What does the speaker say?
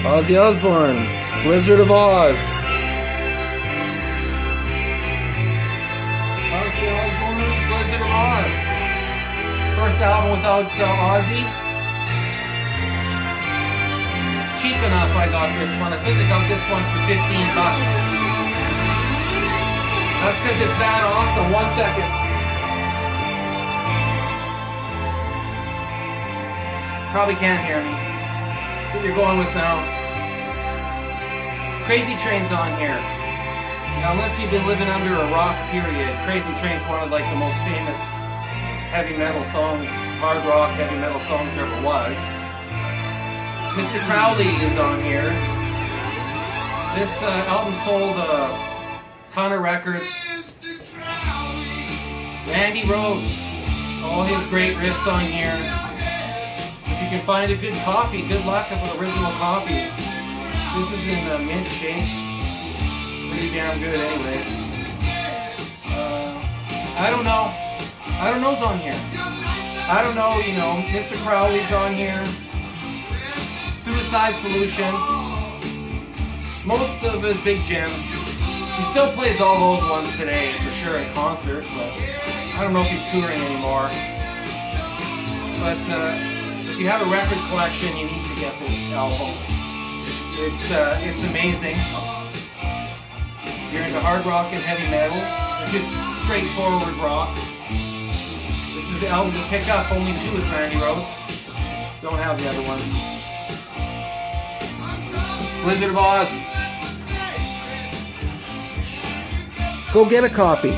Ozzy Osbourne, Blizzard of Oz. Ozzy Osbourne's Blizzard of Oz. First album without Ozzy. Cheap enough I got this one. I think I got this one for 15 bucks. That's because it's that awesome. 1 second. Probably can't hear me. What you're going with now. Crazy Train's on here. Now, unless you've been living under a rock period, Crazy Train's one of like the most famous heavy metal songs, hard rock heavy metal songs there ever was. Mr. Crowley is on here. This album sold a ton of records. Randy Rhoads, all his great riffs on here. If you can find a good copy, good luck of an original copy. This is in mint shape. Pretty damn good anyways. I don't know. I don't know's on here. I don't know, you know, Mr. Crowley's on here. Suicide Solution. Most of his big gems. He still plays all those ones today, for sure, in concerts, but I don't know if he's touring anymore. But if you have a record collection, you need to get this album. It's amazing. If you're into hard rock and heavy metal, or just straightforward rock, this is the album to pick up. Only 2 with Randy Rhoads. Don't have the other one. Blizzard of Oz. Go get a copy.